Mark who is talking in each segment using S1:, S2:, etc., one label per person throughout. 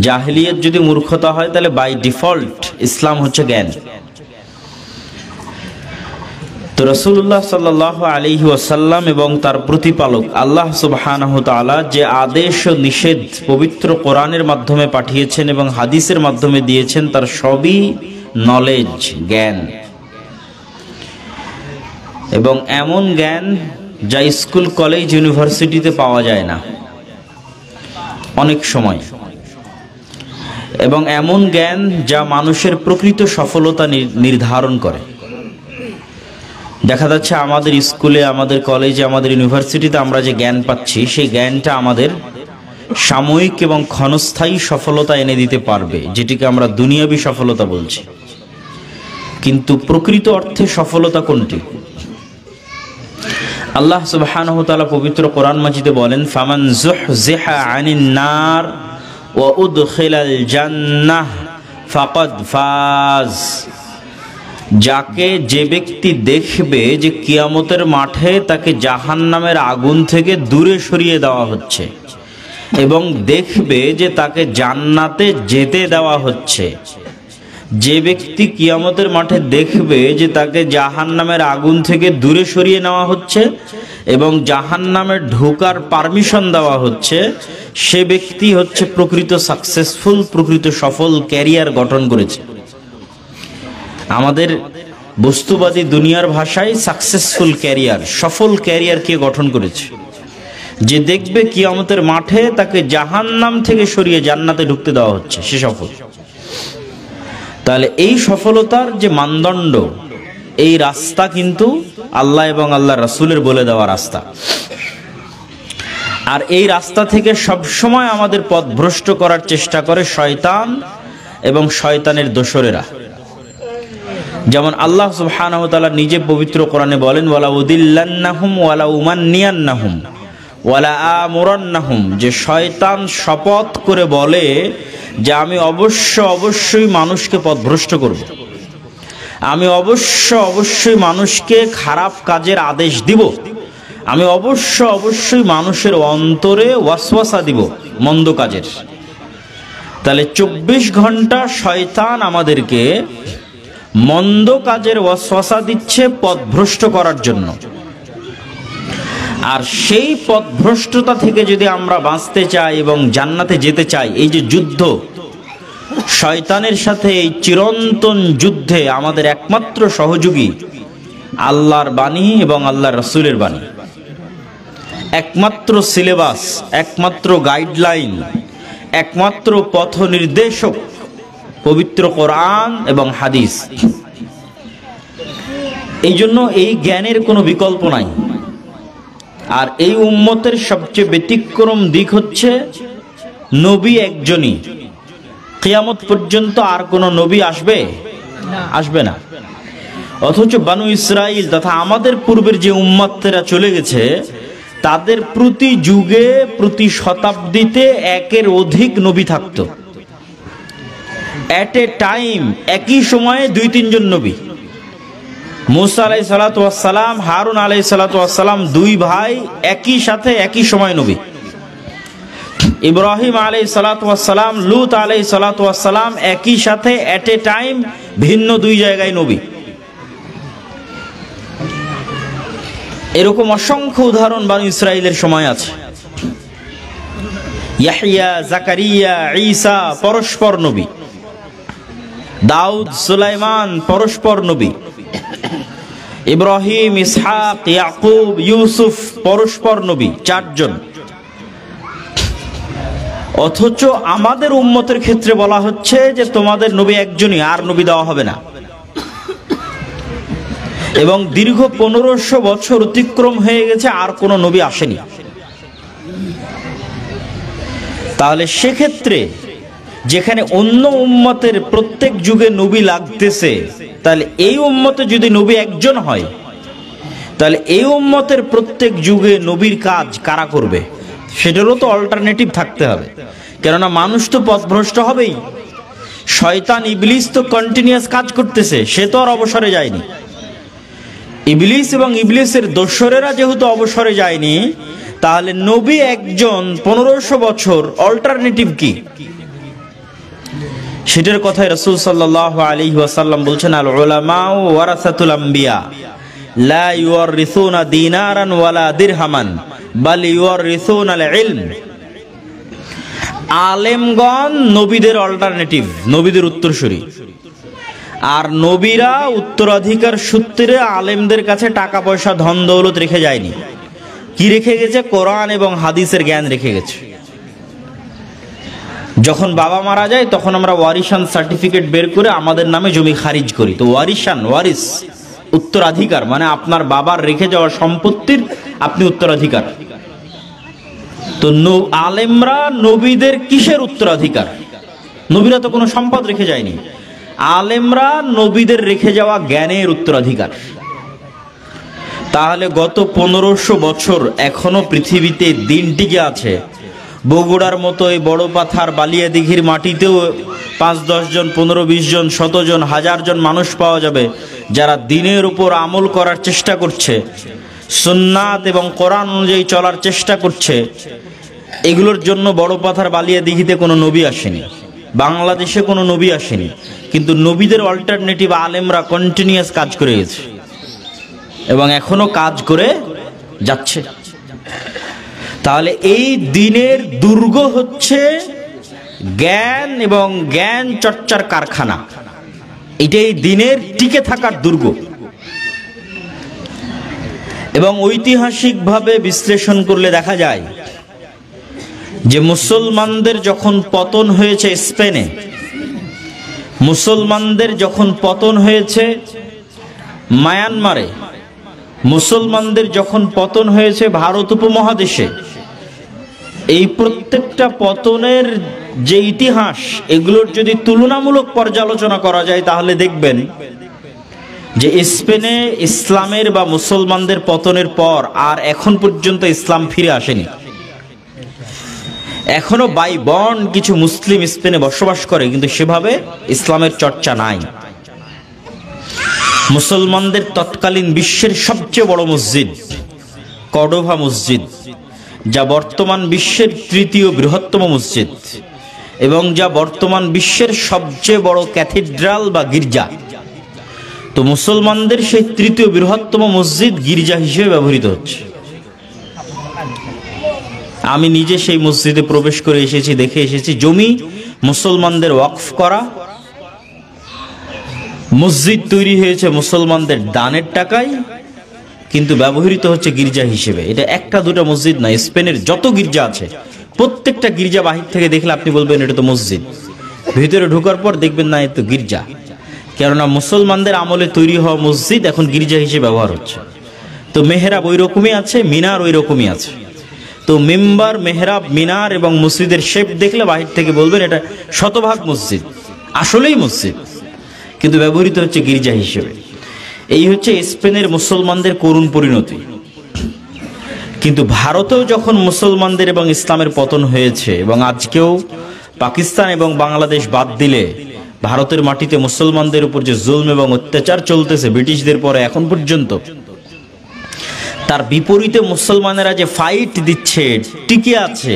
S1: জাহেলিয়াত যদি মূর্খতা হয় তাহলে বাই ডিফল্ট ইসলাম হচ্ছে জ্ঞান। তো রাসূলুল্লাহ সাল্লাল্লাহু আলাইহি ওয়াসাল্লাম এবং তার প্রতিপালক আল্লাহ সুবহানাহু ওয়া তাআলা যে আদেশ ও নিষেধ পবিত্র কোরআনের মাধ্যমে পাঠিয়েছেন এবং হাদিসের মাধ্যমে দিয়েছেন, তার সবই নলেজ, জ্ঞান, এবং এমন জ্ঞান যা স্কুল কলেজ ইউনিভার্সিটিতে পাওয়া যায় না অনেক সময়, এবং এমন জ্ঞান যা মানুষের প্রকৃত সফলতা নির্ধারণ করে। দেখা যাচ্ছে আমাদের স্কুলে, আমাদের কলেজে, আমাদের ইউনিভার্সিটিতে আমরা যে জ্ঞান পাচ্ছি, সেই জ্ঞানটা আমাদের সাময়িক এবং ক্ষণস্থায়ী সফলতা এনে দিতে পারবে, যেটিকে আমরা দুনিয়াবি সফলতা বলছি। কিন্তু প্রকৃত অর্থে সফলতা কোনটি? আল্লাহ সুবহানাহু ওয়া তাআলা পবিত্র কোরআন মাজিদে বলেন, ফামান যুহযিহা আনিন নার ওয়া উদখিলাল জান্নাহ ফাকাদ ফাজ। যাকে যে ব্যক্তি দেখবে যে কিয়ামতের মাঠে তাকে জাহান্নামের আগুন থেকে দূরে সরিয়ে দেওয়া হচ্ছে এবং দেখবে যে তাকে জান্নাতে যেতে দেওয়া হচ্ছে, যে ব্যক্তি কিয়ামতের মাঠে দেখবে যে তাকে জাহান্নামের আগুন থেকে দূরে সরিয়ে নেওয়া হচ্ছে এবং জাহান্নামে ঢোকার পারমিশন দেওয়া হচ্ছে, সে ব্যক্তি হচ্ছে প্রকৃত সাকসেসফুল, প্রকৃত সফল ক্যারিয়ার গঠন করেছে। আমাদের বস্তুবাদী দুনিয়ার ভাষায় সাকসেসফুল ক্যারিয়ার, সফল ক্যারিয়ার কে গঠন করেছে? যে দেখবে কিয়ামতের মাঠে তাকে জাহান্নাম থেকে সরিয়ে জান্নাতে ঢুকতে দেওয়া হচ্ছে, সে সফল। তাহলে এই সফলতার যে মানদণ্ড, এই রাস্তা কিন্তু আল্লাহ এবং আল্লাহ রাসূলের বলে দেওয়া রাস্তা। আর এই রাস্তা থেকে সবসময় আমাদের পথ ভ্রষ্ট করার চেষ্টা করে শয়তান এবং শয়তানের দোসরেরা। যেমন আল্লাহ সুবহানাহু ওয়া তাআলা নিজে পবিত্র কোরআনে বলেন, ওয়ালা উদিল্লান্নাহুম ওয়ালা উমান্নিয়ান্নাহুম ওয়ালা আমুরান্নাহুম, যে শয়তান শপথ করে বলে যে আমি অবশ্যই মানুষকে পথভ্রষ্ট করব, আমি অবশ্যই মানুষকে খারাপ কাজের আদেশ দিব, আমি অবশ্যই মানুষের অন্তরে ওয়াসওয়াসা দিব মন্দ কাজের। তাহলে 24 ঘন্টা শয়তান আমাদেরকে মন্দ কাজের ওয়াসওয়াসা দিচ্ছে পথভ্রষ্ট করার জন্য। আর সেই পথভ্রষ্টতা থেকে যদি আমরা বাঁচতে চাই এবং জান্নাতে যেতে চাই, এই যে যুদ্ধ শয়তানের সাথে, এই চিরন্তন যুদ্ধে আমাদের একমাত্র সহযোগী আল্লাহর বাণী এবং আল্লাহর রাসূলের বাণী। একমাত্র সিলেবাস, একমাত্র গাইডলাইন, একমাত্র পথ নির্দেশক পবিত্র কোরআন এবং হাদিস। এই জন্য এই জ্ঞানের কোনো বিকল্প নাই। আর এই উম্মতের সবচেয়ে ব্যতিক্রম দিক হচ্ছে নবী একজনই। কিয়ামত পর্যন্ত আর কোনো নবী আসবে না। অথচ বানু ইসরাইল তথা আমাদের পূর্বের যে উম্মতেরা চলে গেছে, তাদের প্রতি যুগে, প্রতি শতাব্দীতে একের অধিক নবী থাকতো। এট এ টাইম, একই সময়ে 2-3 জন নবী। মুসা আলাইহিস সালাতু ওয়াস সালাম, হারুন আলাইহিস সালাতু ওয়াস সালাম, 2 ভাই একই সাথে একই সময় নবী। ইব্রাহিম আলাইহিস সালাতু ওয়াস সালাম, লূত আলাইহিস সালাতু ওয়াস সালাম একই সাথে এট এ টাইম ভিন্ন 2 জায়গায় নবী। এরকম অসংখ্য উদাহরণ বানু ইসরাইলের সময় আছে। ইয়াহইয়া, জাকারিয়া, ঈসা পরস্পর নবী। দাউদ, সুলাইমান পরস্পর নবী। ইব্রাহিম, ইসহাক, ইয়াকুব, ইউসুফ পরস্পর নবী, 4 জন। অথচ আমাদের উম্মতের ক্ষেত্রে বলা হচ্ছে যে তোমাদের নবী একজনই, আর নবী দেওয়া হবে না। এবং দীর্ঘ 1500 বছর অতিক্রম হয়ে গেছে, আর কোনো নবী আসেনি। তাহলে সেক্ষেত্রে যেখানে অন্য উম্মতের প্রত্যেক যুগে নবী লাগতেছে, তাহলে এই উম্মতে যদি নবী একজন হয়, তাহলে এই উম্মতের প্রত্যেক যুগে নবীর কাজ কারা করবে? সেটারও তো অল্টারনেটিভ থাকতে হবে। কেননা মানুষ তো পথভ্রষ্ট হবেই, শয়তান ইবলিস তো কন্টিনিউয়াস কাজ করতেছে, সে তো আর অবসরে যায়নি। ইবলিস এবং ইবলিসের দোসরেরা যেহেতু অবসরে যায়নি, তাহলে নবী একজন 1500 বছর, অল্টারনেটিভ কি? সেটার কথায় রাসূল সাল্লাল্লাহু আলাইহি ওয়াসাল্লাম বলছেন, আল উলামাউ ওয়ারাসাতুল আম্বিয়া লা ইউরিসুনা দিনারান ওয়ালা দিরহামান বাল ইউরিসুনা আল ইলম। আলেমগণ নবীদের অল্টারনেটিভ, নবীদের উত্তরসূরি। আর নবীরা উত্তরাধিকার সূত্রে আলেমদের কাছে টাকা পয়সা ধন দৌলত রেখে যায়নি। কি রেখে গেছে? কোরআন এবং হাদিসের জ্ঞান রেখে গেছে। যখন বাবা মারা যায় তখন আমরা ওয়ারিশান সার্টিফিকেট বের করে আমাদের নামে জমি খারিজ করি। তো ওয়ারিশান, ওয়ারিস উত্তরাধিকার, মানে আপনার বাবার রেখে যাওয়া সম্পত্তির আপনি উত্তরাধিকার। তো আলেমরা নবীদের কিসের উত্তরাধিকার? নবীরা তো কোনো সম্পদ রেখে যায়নি। আলেমরা নবীদের রেখে যাওয়া জ্ঞানের উত্তরাধিকার। তাহলে গত 1500 বছর এখনো পৃথিবীতে দিন টিকে আছে। বগুড়ার মতো এই বড় পাথার বালিয়া দিঘির মাটিতেও 5-10 জন, 15-20 জন, 100 জন, 1000 জন মানুষ পাওয়া যাবে যারা দিনের উপর আমল করার চেষ্টা করছে, সুন্নাত এবং কোরআন অনুযায়ী চলার চেষ্টা করছে। এগুলোর জন্য বড় পাথার বালিয়া দিঘিতে কোনো নবী আসেনি, বাংলাদেশে কোনো নবী আসেনি, কিন্তু নবীদের অল্টারনেটিভ আলেমরা কন্টিনিউয়াস কাজ করে গেছে এবং এখনো কাজ করে যাচ্ছে। তাহলে এই দিনের দুর্গ হচ্ছে জ্ঞান এবং জ্ঞান চর্চার কারখানা। এটাই দিনের টিকে থাকার দুর্গ। এবং ঐতিহাসিকভাবে বিশ্লেষণ করলে দেখা যায় যে মুসলমানদের যখন পতন হয়েছে স্পেনে, মুসলমানদের যখন পতন হয়েছে মায়ানমারে, মুসলমানদের যখন পতন হয়েছে ভারত উপমহাদেশে, এই প্রত্যেকটা পতনের যে ইতিহাস, এগুলোর যদি তুলনামূলক পর্যালোচনা করা যায় তাহলে দেখবেন যে স্পেনে ইসলামের বা মুসলমানদের পতনের পর আর এখন পর্যন্ত ইসলাম ফিরে আসেনি। এখনো বাই বর্ণ কিছু মুসলিম স্পেনে বসবাস করে, কিন্তু সেভাবে ইসলামের চর্চা নাই। মুসলমানদের তৎকালীন বিশ্বের সবচেয়ে বড় মসজিদ কর্ডোভা মসজিদ, যা বর্তমান বিশ্বের 3য় বৃহত্তম মসজিদ এবং যা বর্তমান বিশ্বের সবচেয়ে বড় ক্যাথিড্রাল বা গির্জা। তো মুসলমানদের সেই 3য় বৃহত্তম মসজিদ গির্জা হিসেবে ব্যবহৃত হচ্ছে। আমি নিজে সেই মসজিদে প্রবেশ করে এসেছি, দেখে এসেছি। জমি মুসলমানদের ওয়াকফ করা, মসজিদ তৈরি হয়েছে মুসলমানদের দানের টাকায়, কিন্তু ব্যবহৃত হচ্ছে গির্জা হিসেবে। এটা একটা দুটা মসজিদ না, স্পেনের যত গির্জা আছে প্রত্যেকটা গির্জা বাহির থেকে দেখলে আপনি বলবেন এটা তো মসজিদ, ভিতরে ঢোকার পর দেখবেন না এটা তো গির্জা। কেননা মুসলমানদের আমলে তৈরি হওয়া মসজিদ এখন গির্জা হিসেবে ব্যবহার হচ্ছে। তো মেহরাব ওই রকমই আছে, মিনার ওই রকমই আছে। তো মেম্বার, মেহরাব, মিনার এবং মসজিদের শেপ দেখলে বাহির থেকে বলবেন এটা শতভাগ মসজিদ, আসলেই মসজিদ, কিন্তু ব্যবহৃত হচ্ছে গির্জা হিসেবে। এই হচ্ছে স্পেনের মুসলমানদের করুণ পরিণতি। কিন্তু ভারতেও যখন মুসলমানদের এবং ইসলামের পতন হয়েছে, এবং আজকেও পাকিস্তান এবং বাংলাদেশ বাদ দিলে ভারতের মাটিতে মুসলমানদের উপর যে জুলম এবং অত্যাচার চলতেছে ব্রিটিশদের পরে এখন পর্যন্ত, তার বিপরীতে মুসলমানেরা যে ফাইট দিচ্ছে, টিকে আছে,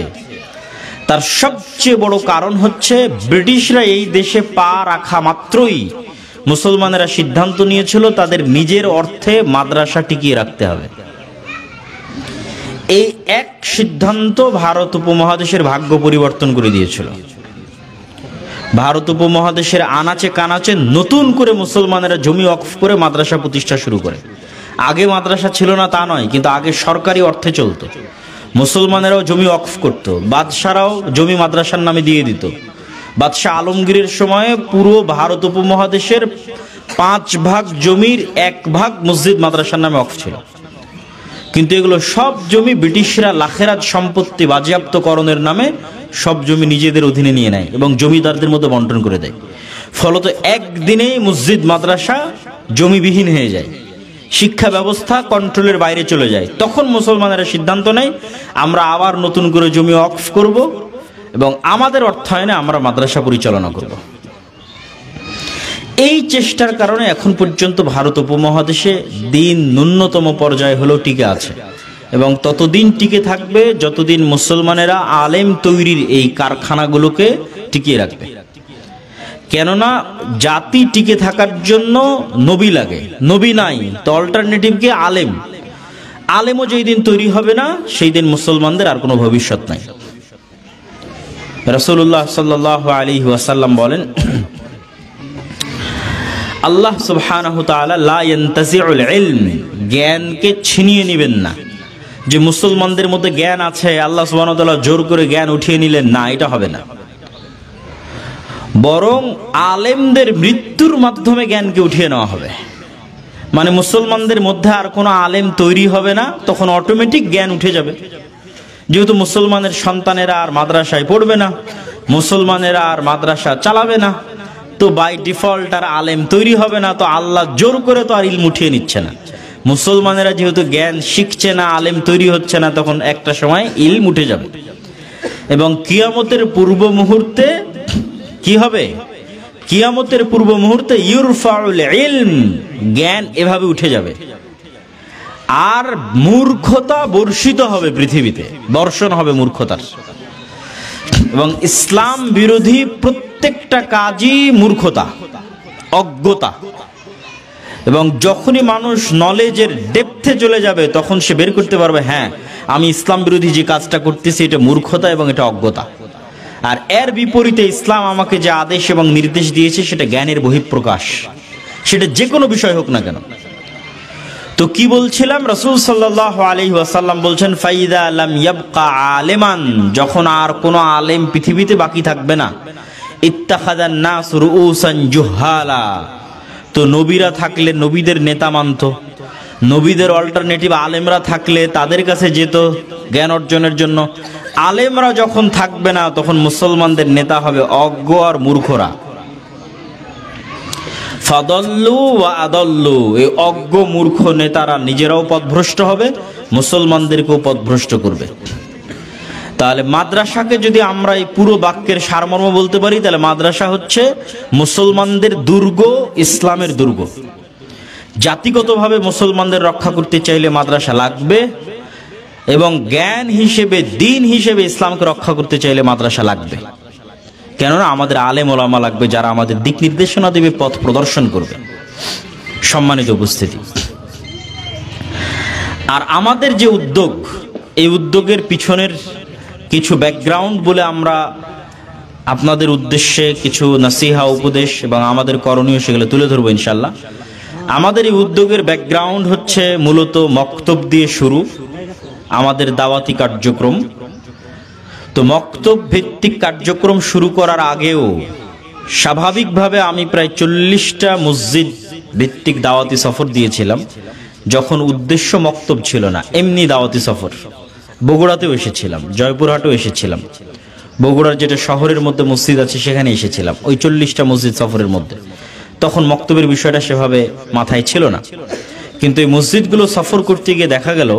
S1: তার সবচেয়ে বড় কারণ হচ্ছে ব্রিটিশরা এই দেশে পা রাখা মাত্রই মুসলমানেরা সিদ্ধান্ত নিয়েছিল তাদের নিজের অর্থে মাদ্রাসা টিকিয়ে রাখতে হবে। এই এক সিদ্ধান্ত ভারত উপমহাদেশের ভাগ্য পরিবর্তন করে দিয়েছিল। ভারত উপমহাদেশের আনাচে কানাচে নতুন করে মুসলমানেরা জমি ওয়াকফ করে মাদ্রাসা প্রতিষ্ঠা শুরু করে। আগে মাদ্রাসা ছিল না তা নয়, কিন্তু আগে সরকারি অর্থে চলতো। মুসলমানেরাও জমি ওয়াকফ করত, বাদশারাও জমি মাদ্রাসার নামে দিয়ে দিত। বাদশাহ আলমগীরের সময়ে পুরো ভারত উপমহাদেশের 5 ভাগ জমির 1 ভাগ মসজিদ মাদ্রাসার নামে ওয়াকফ ছিল। কিন্তু এগুলো সব জমি ব্রিটিশরা লাখেরাত সম্পত্তি বাজেয়াপ্তকরণের নামে সব জমি নিজেদের অধীনে নিয়ে নেয় এবং জমিদারদের মধ্যে বন্টন করে দেয়। ফলত একদিনেই মসজিদ মাদ্রাসা জমিবিহীন হয়ে যায়, শিক্ষা ব্যবস্থা কন্ট্রোলের বাইরে চলে যায়। তখন মুসলমানেরা সিদ্ধান্ত নেয় আমরা আবার নতুন করে জমি ওয়াকফ করব এবং আমাদের অর্থায়নে আমরা মাদ্রাসা পরিচালনা করব। এই চেষ্টার কারণে এখন পর্যন্ত ভারত উপমহাদেশে দিন ন্যূনতম পর্যায়ে হলেও টিকে আছে এবং ততদিন টিকে থাকবে যতদিন মুসলমানেরা আলেম তৈরির এই কারখানাগুলোকে টিকিয়ে রাখবে। কেননা জাতি টিকে থাকার জন্য নবী লাগে, নবী নাই তো অল্টারনেটিভ কি? আলেম। আলেমও যেই দিন তৈরি হবে না সেই দিন মুসলমানদের আর কোনো ভবিষ্যৎ নাই। রাসূলুল্লাহ সাল্লাল্লাহু আলাইহি ওয়াসাল্লাম বলেন, আল্লাহ সুবহানাহু ওয়া তাআলা লা ইয়ানতাজিউল ইলম, জ্ঞানকে ছিনিয়ে নেবেন না। যে মুসলমানদের মধ্যে জ্ঞান আছে আল্লাহ সুবহানাহু ওয়া তাআলা জোর করে জ্ঞান উঠিয়ে নিলেন, না, এটা হবে না। বরং আলেমদের মৃত্যুর মাধ্যমে জ্ঞানকে উঠিয়ে নেওয়া হবে। মানে মুসলমানদের মধ্যে আর কোনো আলেম তৈরি হবে না, তখন অটোমেটিক জ্ঞান উঠে যাবে। যেহেতু মুসলমানের সন্তানেরা আর মাদ্রাসায় পড়বে না, মুসলমানেরা আর মাদ্রাসা চালাবে না, তো বাই ডিফল্ট আর আলেম তৈরি হবে না, তো আল্লাহ জোর করে তো আর ইলম উঠিয়ে নিচ্ছে না। মুসলমানেরা যেহেতু জ্ঞান শিখছে না, আলেম তৈরি হচ্ছে না, তখন একটা সময় ইলম উঠে যাবে। এবং কিয়ামতের পূর্ব মুহূর্তে কি হবে? কিয়ামতের পূর্ব মুহূর্তে ইউরফাউল ইলম, জ্ঞান এভাবে উঠে যাবে। আর মূর্খতা বর্ষিত হবে পৃথিবীতে, বর্ষণ হবে মূর্খতার। এবং ইসলাম বিরোধী প্রত্যেকটা কাজই মূর্খতা, অজ্ঞতা। এবং যখনই মানুষ নলেজের ডেপথে চলে যাবে তখন সে বের করতে পারবে, হ্যাঁ আমি ইসলাম বিরোধী যে কাজটা করতেছি এটা মূর্খতা এবং এটা অজ্ঞতা। আর এর বিপরীতে ইসলাম আমাকে যে আদেশ এবং নির্দেশ দিয়েছে সেটা জ্ঞানের বহিঃপ্রকাশ, সেটা যে কোনো বিষয় হোক না কেন। তো কি বলছিলাম, রাসূল সাল্লাল্লাহু আলাইহি ওয়াসাল্লাম বলছেন, ফাইদা লাম ইয়াবকা আলিমান, যখন আর কোনো আলেম পৃথিবীতে বাকি থাকবে না, ইত্তাখাযান নাস রুউসান জুহালা, তো নবীরা থাকলে নবীদের নেতা মানত, নবীদের অল্টারনেটিভ আলেমরা থাকলে তাদের কাছে যেত জ্ঞান অর্জনের জন্য। আলেমরা যখন থাকবে না তখন মুসলমানদের নেতা হবে অজ্ঞ আর মূর্খরা। ফাদাল্লু ওয়া আদাল্লু, এই অজ্ঞ মূর্খ নেতারা নিজেরাও পথভ্রষ্ট হবে, মুসলমানদেরকেও পথভ্রষ্ট করবে। তাহলে মাদ্রাসাকে যদি আমরা এই পুরো বাক্যের সারমর্ম বলতে পারি, তাহলে মাদ্রাসা হচ্ছে মুসলমানদের দুর্গ, ইসলামের দুর্গ। জাতিগতভাবে মুসলমানদের রক্ষা করতে চাইলে মাদ্রাসা লাগবে, এবং জ্ঞান হিসেবে, দিন হিসেবে ইসলামকে রক্ষা করতে চাইলে মাদ্রাসা লাগবে। কেননা আমাদের আলেম ওলামা লাগবে যারা আমাদের দিক নির্দেশনা দেবে, পথ প্রদর্শন করবে। সম্মানিত উপস্থিতি, আর আমাদের যে উদ্যোগ, এই উদ্যোগের পিছনের কিছু ব্যাকগ্রাউন্ড বলে আমরা আপনাদের উদ্দেশ্যে কিছু নসিহা, উপদেশ এবং আমাদের করণীয় সেগুলো তুলে ধরবো ইনশাল্লাহ। আমাদের এই উদ্যোগের ব্যাকগ্রাউন্ড হচ্ছে মূলত মক্তব দিয়ে শুরু আমাদের দাওয়াতি কার্যক্রম। তো মক্তব ভিত্তিক কার্যক্রম শুরু করার আগেও স্বাভাবিকভাবে আমি প্রায় 40টা মসজিদ ভিত্তিক দাওয়াতি সফর দিয়েছিলাম, যখন উদ্দেশ্য মক্তব ছিল না, এমনি দাওয়াতি সফর। বগুড়াতেও এসেছিলাম, জয়পুরহাটেও এসেছিলাম, বগুড়ার যেটা শহরের মধ্যে মসজিদ আছে সেখানে এসেছিলাম, ওই 40টা মসজিদ সফরের মধ্যে। তখন মক্তবের বিষয়টা সেভাবে মাথায় ছিল না, কিন্তু এই মসজিদগুলো সফর করতে গিয়ে দেখা গেল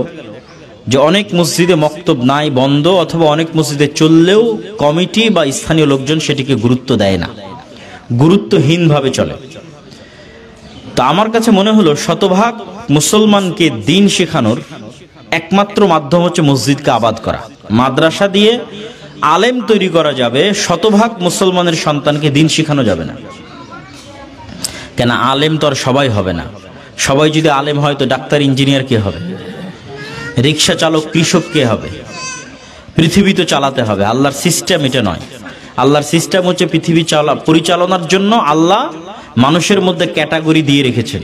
S1: যে অনেক মসজিদে মক্তব নাই, বন্ধ, অথবা অনেক মসজিদে চললেও কমিটি বা স্থানীয় লোকজন সেটিকে গুরুত্ব দেয় না, গুরুত্বহীনভাবে চলে। তো আমার কাছে মনে হলো শতভাগ মুসলমানকে দিন শেখানোর একমাত্র মাধ্যম হচ্ছে মসজিদকে আবাদ করা। মাদ্রাসা দিয়ে আলেম তৈরি করা যাবে, শতভাগ মুসলমানের সন্তানকে দিন শেখানো যাবে না। কেন, আলেম তো আর সবাই হবে না। সবাই যদি আলেম হয় তো ডাক্তার, ইঞ্জিনিয়ার কে হবে? রিক্সা চালক, কৃষক কে হবে? পৃথিবী তো চালাতে হবে। আল্লাহর সিস্টেম এটা নয়। আল্লাহর সিস্টেম হচ্ছে পৃথিবী পরিচালনার জন্য আল্লাহ মানুষের মধ্যে ক্যাটাগরি দিয়ে রেখেছেন।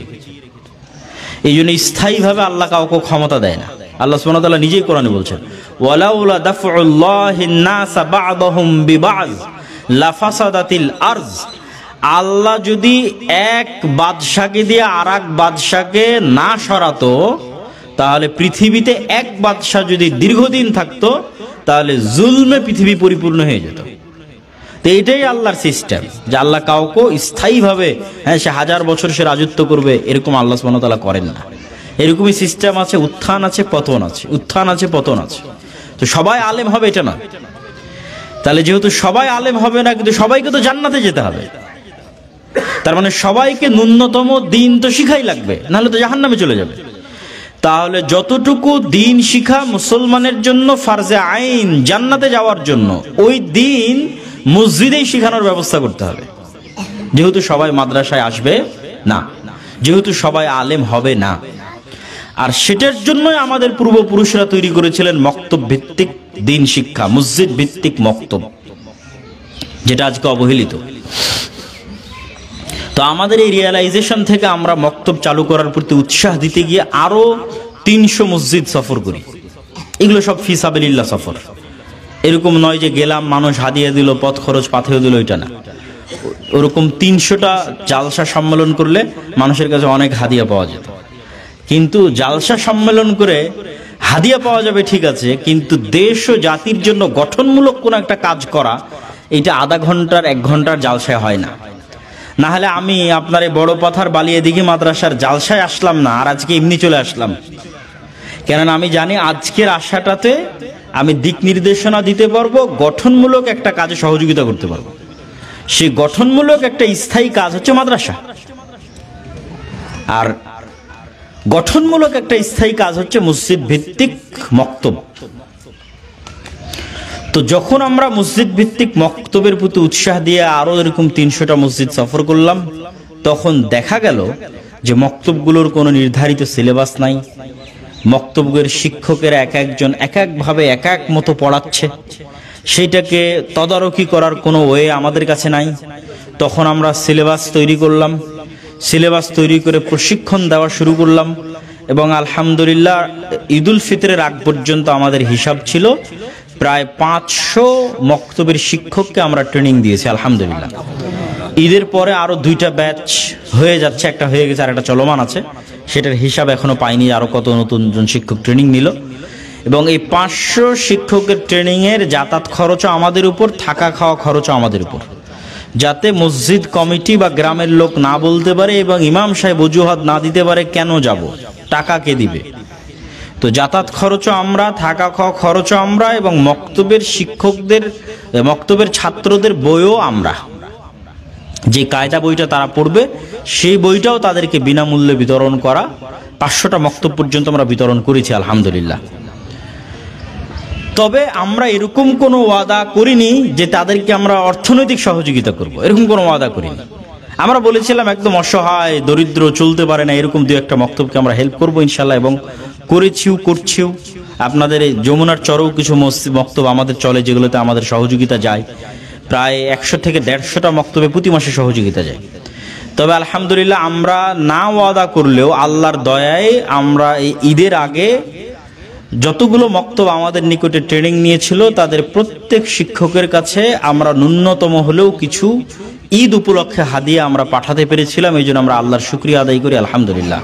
S1: এই জন্য স্থায়ীভাবে আল্লাহ কাউকে ক্ষমতা দেয় না। আল্লাহ সুবহানাহু ওয়া তাআলা নিজেই কোরআনে বলছেন, ওয়ালাউলা দাফউল্লাহিন নাস বা'দাহুম বিবা'দ লাফাসাদাতিল আরজ, আল্লাহ যদি এক বাদশাকে দিয়ে আরেক বাদশাকে না সরাতো, তাহলে পৃথিবীতে এক বাদশা যদি দীর্ঘদিন থাকতো তাহলে জুলমে পৃথিবী পরিপূর্ণ হয়ে যেত। তো এটাই আল্লাহর সিস্টেম, যে আল্লাহ কাউকে স্থায়ীভাবে, হ্যাঁ সে 1000 বছর সে রাজত্ব করবে, এরকম আল্লাহ সুবহানাহু ওয়া তাআলা করেন না। এরকমই সিস্টেম আছে, উত্থান আছে, পতন আছে, উত্থান আছে, পতন আছে। তো সবাই আলেম হবে এটা না। তাহলে যেহেতু সবাই আলেম হবে না, কিন্তু সবাইকে তো জান্নাতে যেতে হবে, তার মানে সবাইকে ন্যূনতম দিন তো শিখাই লাগবে, নাহলে তো জাহান্নামে চলে যাবে। তাহলে যতটুকু দিন শিখা মুসলমানের জন্য ফারজে আইন জান্নাতে যাওয়ার জন্য, ওই দিন মসজিদেই শিখানোর ব্যবস্থা করতে হবে। যেহেতু সবাই মাদ্রাসায় আসবে না, যেহেতু সবাই আলেম হবে না। আর সেটার জন্যই আমাদের পূর্বপুরুষরা তৈরি করেছিলেন মক্তব ভিত্তিক দিন শিক্ষা, মসজিদ ভিত্তিক মক্তব, যেটা আজকে অবহেলিত। তো আমাদের এই রিয়েলাইজেশন থেকে আমরা মক্তব চালু করার প্রতি উৎসাহ দিতে গিয়ে আরো 300 মসজিদ সফর করি। এগুলো সব ফি সাবিলিল্লাহ সফর। এরকম নয় যে গেলাম, মানুষ হাদিয়া দিল, পথ খরচ পাঠিয়ে দিল, এটা না। ওরকম 300টা জালসা সম্মেলন করলে মানুষের কাছে অনেক হাদিয়া পাওয়া যেত। কিন্তু জালসা সম্মেলন করে হাদিয়া পাওয়া যাবে ঠিক আছে, কিন্তু দেশ ও জাতির জন্য গঠনমূলক কোনো একটা কাজ করা, এটা আধা ঘন্টার 1 ঘন্টার জালসায় হয় না। না হলে আমি আপনার এই বড় পাথার বালিয়ে দিঘি মাদ্রাসার জালসায় আসলাম না, আর আজকে এমনি চলে আসলাম। কেননা আমি জানি আজকের আশাটাতে আমি দিক নির্দেশনা দিতে পারবো, গঠনমূলক একটা কাজে সহযোগিতা করতে পারবো। সেই গঠনমূলক একটা স্থায়ী কাজ হচ্ছে মাদ্রাসা, আর গঠনমূলক একটা স্থায়ী কাজ হচ্ছে মসজিদ ভিত্তিক মক্তব। তো যখন আমরা মসজিদ ভিত্তিক মক্তবের প্রতি উৎসাহ দিয়ে আরো এরকম 300টা মসজিদ সফর করলাম, তখন দেখা গেল যে মক্তবগুলোর কোনো নির্ধারিত সিলেবাস নাই। মক্তবের শিক্ষকেরা এক একজন এক একভাবে এক এক মতো পড়াচ্ছে, সেইটাকে তদারকি করার কোনো ওয়ে আমাদের কাছে নাই। তখন আমরা সিলেবাস তৈরি করলাম, সিলেবাস তৈরি করে প্রশিক্ষণ দেওয়া শুরু করলাম, এবং আলহামদুলিল্লাহ ঈদুল ফিতরের আগ পর্যন্ত আমাদের হিসাব ছিল প্রায় 500 মক্তবের শিক্ষককে আমরা ট্রেনিং দিয়েছি আলহামদুলিল্লাহ। ঈদের পরে আরো 2টা ব্যাচ হয়ে যাচ্ছে, একটা হয়ে গেছে আর একটা চলমান আছে, সেটার হিসাব এখনো পাইনি আরো কত নতুন শিক্ষক ট্রেনিং নিল। এবং এই 500 শিক্ষকের ট্রেনিং এর যাতায়াত খরচও আমাদের উপর, থাকা খাওয়া খরচও আমাদের উপর, যাতে মসজিদ কমিটি বা গ্রামের লোক না বলতে পারে এবং ইমাম সাহেব অজুহাত না দিতে পারে কেন যাব, টাকা কে দিবে। তো যাতায়াত খরচও আমরা, থাকা খাওয়া খরচও আমরা, এবং মক্তবের শিক্ষকদের, মক্তবের ছাত্রদের বইও আমরা। যে কায়দা বইটা তারা পড়বে সেই বইটাও তাদেরকে বিনামূল্যে বিতরণ করা, 500টা মক্তব পর্যন্ত আমরা বিতরণ করেছি আলহামদুলিল্লাহ। তবে আমরা এরকম কোনো ওয়াদা করিনি যে তাদেরকে আমরা অর্থনৈতিক সহযোগিতা করব, এরকম কোনো ওয়াদা করিনি। আমরা বলেছিলাম একদম অসহায় দরিদ্র চলতে পারে না এরকম 2-1টা মক্তবকে আমরা হেল্প করবো ইনশাল্লাহ, এবং করেছিও করছিও। আপনাদের এই যমুনার চরেও কিছু মক্তব আমাদের চলে যেগুলোতে আমাদের সহযোগিতা যায়, প্রায় 100 থেকে 150টা মক্তবে প্রতি মাসে সহযোগিতা যায়। তবে আলহামদুলিল্লাহ আমরা না ওয়াদা করলেও আল্লাহর দয়ায় আমরা এই ঈদের আগে যতগুলো মক্তব আমাদের নিকটে ট্রেনিং নিয়েছিল তাদের প্রত্যেক শিক্ষকের কাছে আমরা ন্যূনতম হলেও কিছু ঈদ উপলক্ষে হাদিয়া আমরা পাঠাতে পেরেছিলাম। এই জন্য আমরা আল্লাহর শুকরিয়া আদায় করি আলহামদুলিল্লাহ।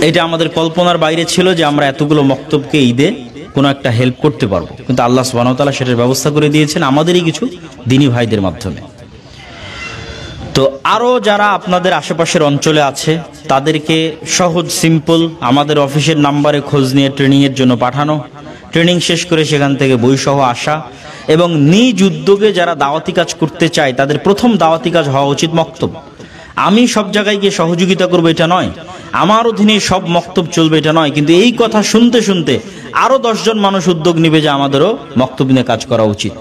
S1: এটা আমাদের কল্পনার বাইরে ছিল যে আমরা এতগুলো মক্তবকে ঈদে কোনো একটা হেল্প করতে পারবো, কিন্তু আল্লাহ সুবহানাহু ওয়া তাআলা সেটার ব্যবস্থা করে দিয়েছেন আমাদেরই কিছু দিনী ভাইদের মাধ্যমে। তো আরো যারা আপনাদের আশেপাশের অঞ্চলে আছে তাদেরকে সহজ সিম্পল আমাদের অফিসের নাম্বারে খোঁজ নিয়ে ট্রেনিং এর জন্য পাঠানো, ট্রেনিং শেষ করে সেখান থেকে বই সহ আসা, এবং নিজ উদ্যোগে যারা দাওয়াতি কাজ করতে চায় তাদের প্রথম দাওয়াতি কাজ হওয়া উচিত মক্তব। আমি সব জায়গায় গিয়ে সহযোগিতা করবো এটা নয়, আমার অধীনে সব মক্তব চলবে এটা নয়, কিন্তু এই কথা শুনতে শুনতে আরো 10 জন মানুষ উদ্যোগ নিবে যে আমাদেরও মক্তব নিয়ে কাজ করা উচিত।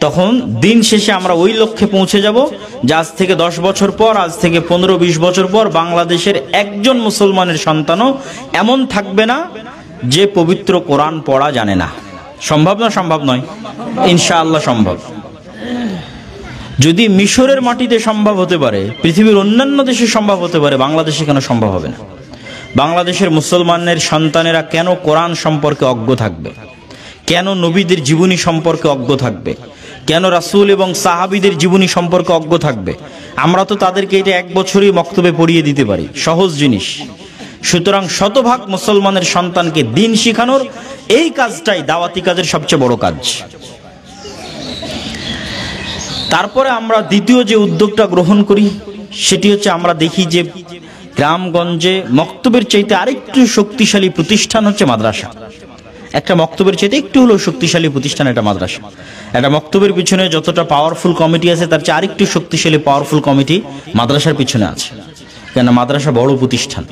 S1: তখন দিন শেষে আমরা ওই লক্ষ্যে পৌঁছে যাব যে আজ থেকে 10 বছর পর, আজ থেকে 15-20 বছর পর বাংলাদেশের একজন মুসলমানের সন্তানও এমন থাকবে না যে পবিত্র কোরআন পড়া জানে না। সম্ভব না? সম্ভব নয়? ইনশাআল্লাহ সম্ভব। যদি মিশরের মাটিতে সম্ভব হতে পারে, পৃথিবীর অন্যান্য দেশে সম্ভব হতে পারে, বাংলাদেশে কেন সম্ভব হবে না? বাংলাদেশের মুসলমানের সন্তানেরা কেন কোরআন সম্পর্কে অজ্ঞ থাকবে? কেন নবীদের জীবনী সম্পর্কে অজ্ঞ থাকবে? কেন রাসূল এবং সাহাবীদের জীবনী সম্পর্কে অজ্ঞ থাকবে? আমরা তো তাদেরকে এটা 1 বছরই মক্তবে পড়িয়ে দিতে পারি, সহজ জিনিস। সুতরাং শতভাগ মুসলমানের সন্তানকে দিন শিখানোর এই কাজটাই দাওয়াতি কাজের সবচেয়ে বড় কাজ। তারপরে আমরা দ্বিতীয় যে উদ্যোগটা গ্রহণ করি সেটি হচ্ছে আমরা দেখি যে গ্রামগঞ্জে মক্তবের চাইতে আরেকটু শক্তিশালী প্রতিষ্ঠান হচ্ছে মাদ্রাসা। একটা মক্তবের চাইতে একটু হলেও শক্তিশালী প্রতিষ্ঠান এটা মাদ্রাসা। একটা মক্তবের পিছনে যতটা পাওয়ারফুল কমিটি আছে তার চেয়ে আরেকটু শক্তিশালী পাওয়ারফুল কমিটি মাদ্রাসার পিছনে আছে, কেন মাদ্রাসা বড় প্রতিষ্ঠান।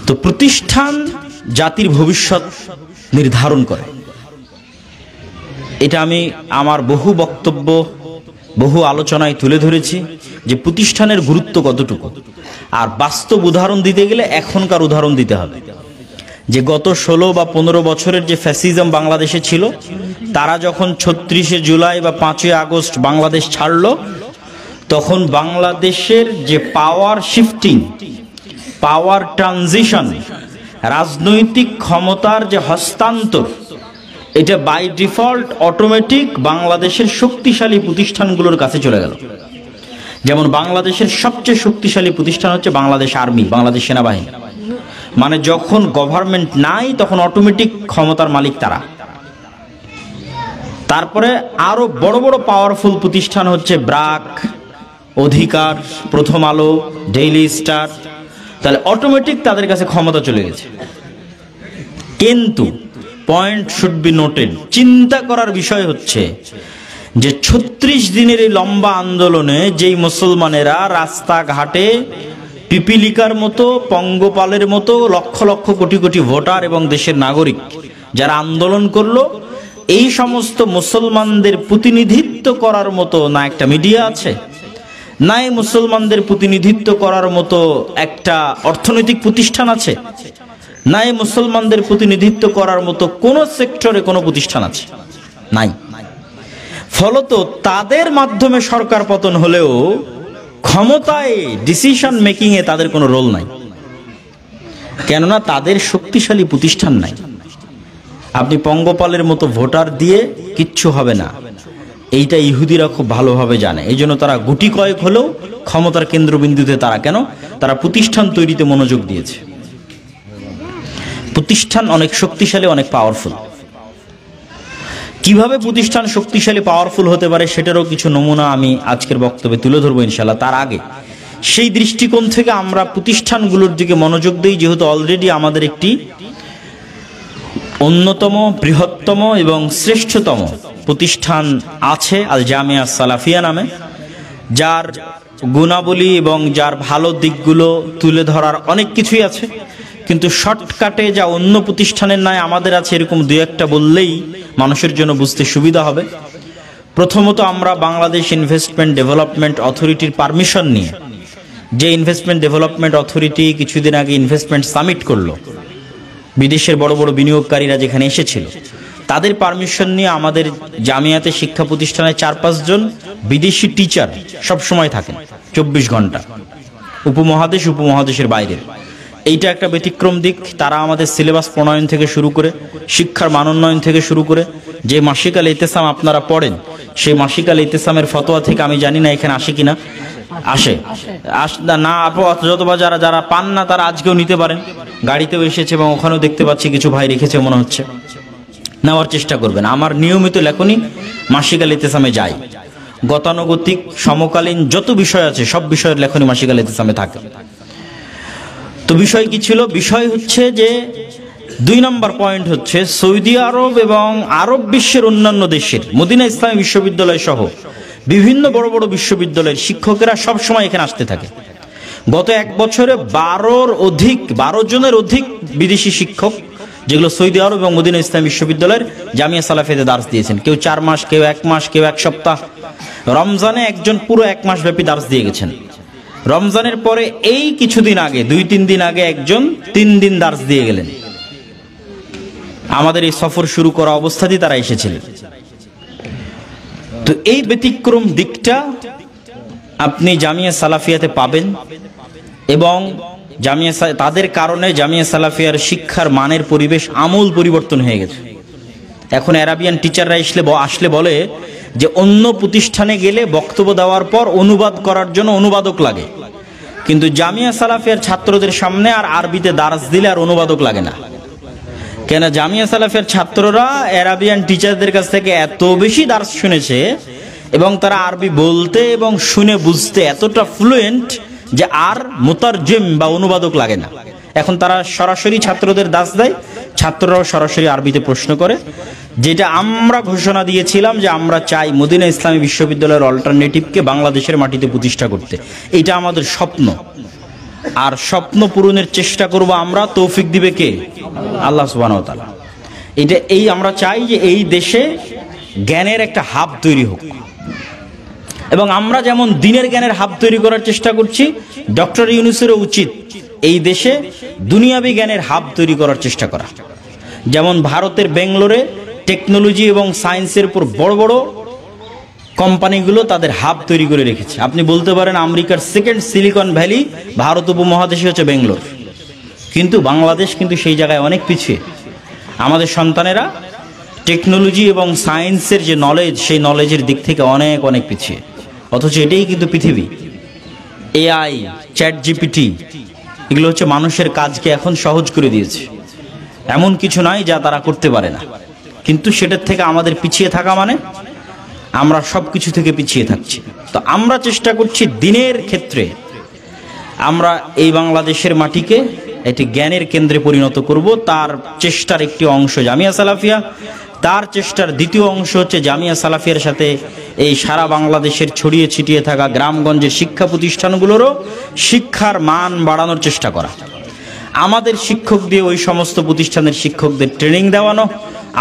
S1: তো প্রতিষ্ঠান জাতির ভবিষ্যৎ নির্ধারণ করে, এটা আমি আমার বহু বক্তব্য বহু আলোচনায় তুলে ধরেছি যে প্রতিষ্ঠানের গুরুত্ব কতটুকু। আর বাস্তব উদাহরণ দিতে গেলে এখনকার উদাহরণ দিতে হবে, যে গত 16 বা 15 বছরের যে ফ্যাসিজম বাংলাদেশে ছিল, তারা যখন 36শে জুলাই বা 5ই আগস্ট বাংলাদেশ ছাড়লো, তখন বাংলাদেশের যে পাওয়ার শিফটিং, পাওয়ার ট্রানজিশন, রাজনৈতিক ক্ষমতার যে হস্তান্তর, এটা বাই ডিফল্ট অটোমেটিক বাংলাদেশের শক্তিশালী প্রতিষ্ঠানগুলোর কাছে চলে গেল। যেমন বাংলাদেশের সবচেয়ে শক্তিশালী প্রতিষ্ঠান হচ্ছে বাংলাদেশ আর্মি, বাংলাদেশ সেনাবাহিনী। মানে যখন গভর্নমেন্ট নাই তখন অটোমেটিক ক্ষমতার মালিক তারা। তারপরে আরো বড় বড় পাওয়ারফুল প্রতিষ্ঠান হচ্ছে ব্র্যাক, অধিকার, প্রথম আলো, ডেইলি স্টার। তাহলে অটোমেটিক তাদের কাছে ক্ষমতা চলে গেছে। কিন্তু পয়েন্ট শুড বি নোটেড, চিন্তা করার বিষয় হচ্ছে যে 36 দিনের এই লম্বা আন্দোলনে যেই মুসলমানেরা রাস্তাঘাটে পিপিলিকার মতো, পঙ্গপালের মতো লক্ষ লক্ষ কোটি কোটি ভোটার এবং দেশের নাগরিক যারা আন্দোলন করলো, এই সমস্ত মুসলমানদের প্রতিনিধিত্ব করার মতো না একটা মিডিয়া আছে, না এই মুসলমানদের প্রতিনিধিত্ব করার মতো একটা অর্থনৈতিক প্রতিষ্ঠান আছে, না এই মুসলমানদের প্রতিনিধিত্ব করার মতো কোন সেক্টরে কোনো প্রতিষ্ঠান আছে? নাই। ফলত তাদের মাধ্যমে সরকার পতন হলেও ক্ষমতায়, ডিসিশন মেকিং এ তাদের কোনো রোল নাই, কেননা তাদের শক্তিশালী প্রতিষ্ঠান নাই। আপনি পঙ্গপালের মতো ভোটার দিয়ে কিচ্ছু হবে না, এইটা ইহুদিরা খুব ভালোভাবে জানে। এই জন্য তারা গুটি কয়েক হলেও ক্ষমতার কেন্দ্রবিন্দুতে তারা কেন, তারা প্রতিষ্ঠান তৈরিতে মনোযোগ দিয়েছে। প্রতিষ্ঠান অনেক শক্তিশালী, অনেক পাওয়ারফুল। কিভাবে প্রতিষ্ঠান শক্তিশালী পাওয়ারফুল হতে পারে সেটারও কিছু নমুনা আমি আজকের বক্তব্যে তুলে ধরবো ইনশাআল্লাহ। তার আগে সেই দৃষ্টিকোণ থেকে আমরা প্রতিষ্ঠানগুলোর দিকে মনোযোগ দিই, যেহেতু অলরেডি আমাদের একটি অন্যতম, বৃহত্তম এবং শ্রেষ্ঠতম প্রতিষ্ঠান আছে আল জামিয়া সালাফিয়া নামে, যার গুণাবলী এবং যার ভালো দিকগুলো তুলে ধরার অনেক কিছুই আছে। কিন্তু শর্টকাটে যা অন্য প্রতিষ্ঠানের নয় আমাদের আছে, এরকম দুই একটা বললেই মানুষের জন্য বুঝতে সুবিধা হবে। প্রথমত, আমরা বাংলাদেশ ইনভেস্টমেন্ট ডেভেলপমেন্ট অথরিটির পারমিশন নিয়ে, যে ইনভেস্টমেন্ট ডেভেলপমেন্ট অথরিটি কিছুদিন আগে ইনভেস্টমেন্ট সামিট করলো, বিদেশের বড় বড় বিনিয়োগকারীরা যেখানে এসেছিল, তাদের পারমিশন নিয়ে আমাদের জামিয়াতে শিক্ষা প্রতিষ্ঠানে 4-5 জন বিদেশি টিচার সব সময় থাকেন 24 ঘন্টা, উপমহাদেশের বাইরে। এইটা একটা ব্যতিক্রম দিক। তারা আমাদের সিলেবাস প্রণয়ন থেকে শুরু করে, শিক্ষার মানোন্নয়ন থেকে শুরু করে, যে মাসিক আল ইতিসাম আপনারা পড়েন, সেই মাসিক আল ইতিসামের ফতোয়া থেকে আমি জানি না এখানে আসে কিনা, আসে না, যতবা যারা যারা পান না তারা আজকেও নিতে পারেন, গাড়িতেও এসেছে এবং ওখানেও দেখতে পাচ্ছি কিছু ভাই রেখেছে মনে হচ্ছে, নেওয়ার চেষ্টা করবেন। আমার নিয়মিত লেখনী মাসিক আল ইতিসামে যায়, গতানুগতিক সমকালীন যত বিষয় আছে সব বিষয়ের লেখনী মাসিক আল ইতিসামে থাকে। তো বিষয় কি ছিল? বিষয় হচ্ছে যে 2 নম্বর পয়েন্ট হচ্ছে সৌদি আরব এবং আরব বিশ্বের অন্যান্য দেশের মদিনা ইসলামী বিশ্ববিদ্যালয় সহ বিভিন্ন বড় বড় বিশ্ববিদ্যালয়ের শিক্ষকেরা সব সময় এখানে আসতে থাকে। গত 1 বছরে 12 জনের অধিক বিদেশি শিক্ষক, যেগুলো সৌদি আরব এবং মদিনা ইসলামী বিশ্ববিদ্যালয়ের জামিয়া সালাফিয়াতে দার্স দিয়েছেন। কেউ 4 মাস, কেউ 1 মাস, কেউ 1 সপ্তাহ। রমজানে একজন পুরো 1 মাস ব্যাপী দার্স দিয়ে গেছেন। রমজানের পরে এই কিছুদিন আগে, 2-3 দিন আগে একজন 3 দিন দার্স দিয়ে গেলেন। আমাদের এই সফর শুরু করা অবস্থাতেই তারা এসেছিলেন। তো এই ব্যতিক্রম দিকটা আপনি জামিয়া সালাফিয়াতে পাবেন এবং তাদের কারণে জামিয়া সালাফিয়ার শিক্ষার মানের পরিবেশ আমূল পরিবর্তন হয়ে গেছে। এখন আরাবিয়ান টিচাররা আসলে বলে যে অন্য প্রতিষ্ঠানে গেলে বক্তব্য দেওয়ার পর অনুবাদ করার জন্য অনুবাদক লাগে, কিন্তু জামিয়া সালাফিয়ার ছাত্রদের সামনে আর আরবিতে দার্স দিলে আর অনুবাদক লাগে না। কেন? জামিয়া সালাফিয়ার ছাত্ররা আরাবিয়ান টিচারদের কাছ থেকে এত বেশি দার্স শুনেছে এবং তারা আরবি বলতে এবং শুনে বুঝতে এতটা ফ্লুয়েন্ট যে আর মুতারজিম বা অনুবাদক লাগে না। এখন তারা সরাসরি ছাত্রদের দার্স দেয়, ছাত্ররাও সরাসরি আরবিতে প্রশ্ন করে। যেটা আমরা ঘোষণা দিয়েছিলাম যে আমরা চাই মদিনা ইসলামী বিশ্ববিদ্যালয়ের অল্টারনেটিভকে বাংলাদেশের মাটিতে প্রতিষ্ঠা করতে, এটা আমাদের স্বপ্ন। আর স্বপ্ন পূরণের চেষ্টা করব আমরা, তৌফিক দিবে কে? আল্লাহ সুবহানাহু ওয়া তাআলা। আমরা চাই যে এই দেশে জ্ঞানের একটা হাব তৈরি হোক এবং আমরা যেমন দিনের জ্ঞানের হাব তৈরি করার চেষ্টা করছি, ডক্টর ইউনূসেরও উচিত এই দেশে দুনিয়াবি জ্ঞানের হাব তৈরি করার চেষ্টা করা। যেমন ভারতের বেঙ্গালোরে টেকনোলজি এবং সায়েন্সের উপর বড় বড় কোম্পানিগুলো তাদের হাব তৈরি করে রেখেছে। আপনি বলতে পারেন আমেরিকার সেকেন্ড সিলিকন ভ্যালি ভারত উপমহাদেশে হচ্ছে বেঙ্গালোর, কিন্তু বাংলাদেশ কিন্তু সেই জায়গায় অনেক পিছিয়ে। আমাদের সন্তানেরা টেকনোলজি এবং সায়েন্সের যে নলেজ, সেই নলেজের দিক থেকে অনেক অনেক পিছিয়ে, অথচ এটাই কিন্তু পৃথিবী। এআই, চ্যাট জিপিটি, এগুলো হচ্ছে মানুষের কাজকে এখন সহজ করে দিয়েছে। এমন কিছু নাই যা তারা করতে পারে না, কিন্তু সেটার থেকে আমাদের পিছিয়ে থাকা মানে আমরা সব কিছু থেকে পিছিয়ে থাকছি। তো আমরা চেষ্টা করছি দিনের ক্ষেত্রে আমরা এই বাংলাদেশের মাটিকে একটি জ্ঞানের কেন্দ্রে পরিণত করব। তার চেষ্টার একটি অংশ জামিয়া সালাফিয়া, তার চেষ্টার দ্বিতীয় অংশ হচ্ছে জামিয়া সালাফিয়ার সাথে এই সারা বাংলাদেশের ছড়িয়ে ছিটিয়ে থাকা গ্রামগঞ্জের শিক্ষা প্রতিষ্ঠানগুলোরও শিক্ষার মান বাড়ানোর চেষ্টা করা। আমাদের শিক্ষক দিয়ে ওই সমস্ত প্রতিষ্ঠানের শিক্ষকদের ট্রেনিং দেওয়ানো,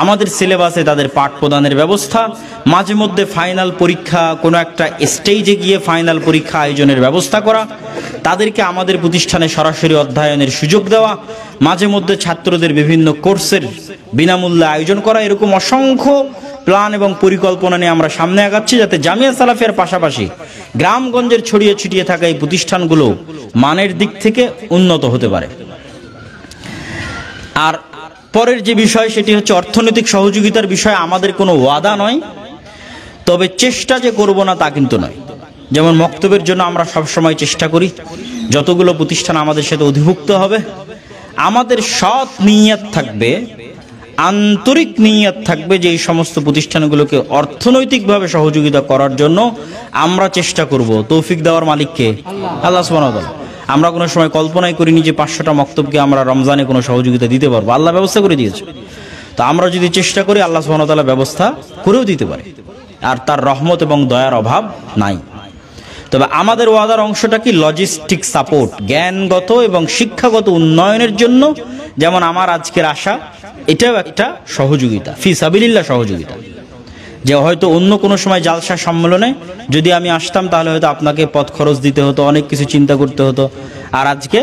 S1: আমাদের সিলেবাসে তাদের পাঠ প্রদানের ব্যবস্থা, মাঝে মধ্যে ফাইনাল পরীক্ষা, কোনো একটা স্টেজে গিয়ে ফাইনাল পরীক্ষা আয়োজনের ব্যবস্থা করা, তাদেরকে আমাদের প্রতিষ্ঠানে সরাসরি অধ্যয়নের সুযোগ দেওয়া, মাঝে মধ্যে ছাত্রদের বিভিন্ন কোর্সের বিনামূল্যে আয়োজন করা। এরকম অসংখ্য প্ল্যান এবং পরিকল্পনা নিয়ে আমরা সামনে আগাচ্ছি, যাতে জামিয়া সালাফিয়ার পাশাপাশি গ্রামগঞ্জের ছড়িয়ে ছিটিয়ে থাকা এই প্রতিষ্ঠানগুলো মানের দিক থেকে উন্নত হতে পারে। আর পরের যে বিষয়, সেটি হচ্ছে অর্থনৈতিক সহযোগিতার বিষয়। আমাদের কোনো ওয়াদা নয়, তবে চেষ্টা যে করব না তা কিন্তু নয়। যেমন মক্তবের জন্য আমরা সবসময় চেষ্টা করি, যতগুলো প্রতিষ্ঠান আমাদের সাথে অধিভুক্ত হবে, আমাদের সৎ নিয়ত থাকবে, আন্তরিক নিয়ত থাকবে যে এই সমস্ত প্রতিষ্ঠানগুলোকে অর্থনৈতিকভাবে সহযোগিতা করার জন্য আমরা চেষ্টা করব। তৌফিক দেওয়ার মালিককে আল্লাহ সুবহানাহু ওয়া তাআলা। আমরা কোনো সময় কল্পনাই করিনি যে 500টা মক্তবকে আমরা রমজানে কোনো সহযোগিতা দিতে পারবো। আল্লাহ ব্যবস্থা করে দিয়েছে। তো আমরা যদি চেষ্টা করি, আল্লাহ সুবহানাহু ওয়া তাআলা ব্যবস্থা করেও দিতে পারে, আর তার রহমত এবং দয়ার অভাব নাই। তবে আমাদের ওয়াদার অংশটা কি? লজিস্টিক সাপোর্ট, জ্ঞানগত এবং শিক্ষাগত উন্নয়নের জন্য। যেমন আমার আজকের আশা, এটাও একটা সহযোগিতা, ফি সাবিলিল্লাহ সহযোগিতা। যে হয়তো অন্য কোনো সময় জালসা সম্মেলনে যদি আমি আসতাম, তাহলে হয়তো আপনাকে পথ খরচ দিতে হতো, অনেক কিছু চিন্তা করতে হতো। আর আজকে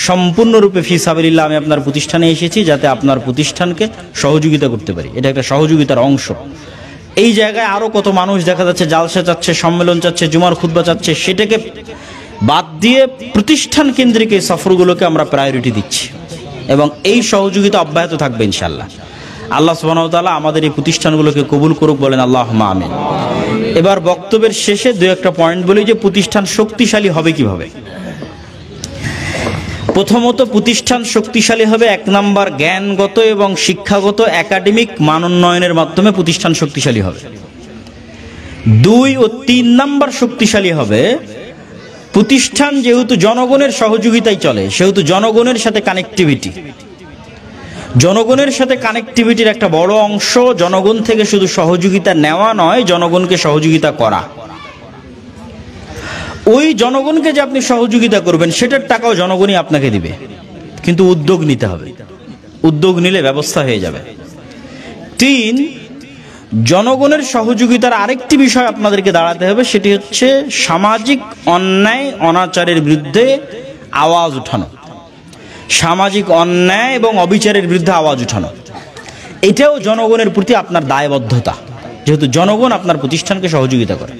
S1: সম্পূর্ণরূপে ফি সাবিলিল্লাহ আমি আপনার প্রতিষ্ঠানে এসেছি, যাতে আপনার প্রতিষ্ঠানকে সহযোগিতা করতে পারি। এটা একটা সহযোগিতার অংশ। এই জায়গায় আরও কত মানুষ দেখা যাচ্ছে জালসা চাচ্ছে, সম্মেলন চাচ্ছে, জুমার খুতবা চাচ্ছে, সেটাকে বাদ দিয়ে প্রতিষ্ঠান কেন্দ্রিক এই সফরগুলোকে আমরা প্রায়োরিটি দিচ্ছি, এবং এই সহযোগিতা অব্যাহত থাকবে ইনশাআল্লাহ। আল্লাহ সুবহানাহু ওয়া তাআলা আমাদের এই প্রতিষ্ঠানগুলোকে কবুল করুক, বলেন আল্লাহুম্মা আমিন। এবার বক্তব্যের শেষে দুই একটা পয়েন্ট বলি যে প্রতিষ্ঠান শক্তিশালী হবে কিভাবে। প্রথমত, প্রতিষ্ঠান শক্তিশালী হবে 1 নাম্বার জ্ঞানগত এবং শিক্ষাগত একাডেমিক মানোন্নয়নের মাধ্যমে প্রতিষ্ঠান শক্তিশালী হবে। 2 ও 3 নাম্বার শক্তিশালী হবে প্রতিষ্ঠান যেহেতু জনগণের সহযোগিতায় চলে, সেহেতু জনগণের সাথে কানেক্টিভিটি। জনগণের সাথে কানেক্টিভিটির একটা বড় অংশ জনগণ থেকে শুধু সহযোগিতা নেওয়া নয়, জনগণকে সহযোগিতা করা। ওই জনগণকে যে আপনি সহযোগিতা করবেন, সেটার টাকাও জনগণই আপনাকে দিবে, কিন্তু উদ্যোগ নিতে হবে। উদ্যোগ নিলে ব্যবস্থা হয়ে যাবে। 3, জনগণের সহযোগিতার আরেকটি বিষয় আপনাদেরকে দাঁড়াতে হবে, সেটি হচ্ছে সামাজিক অন্যায় অনাচারের বিরুদ্ধে আওয়াজ উঠানো। সামাজিক অন্যায় এবং অবিচারের বিরুদ্ধে আওয়াজ উঠানো, এটাও জনগণের প্রতি আপনার দায়বদ্ধতা, যেহেতু জনগণ আপনার প্রতিষ্ঠানকে সহযোগিতা করে।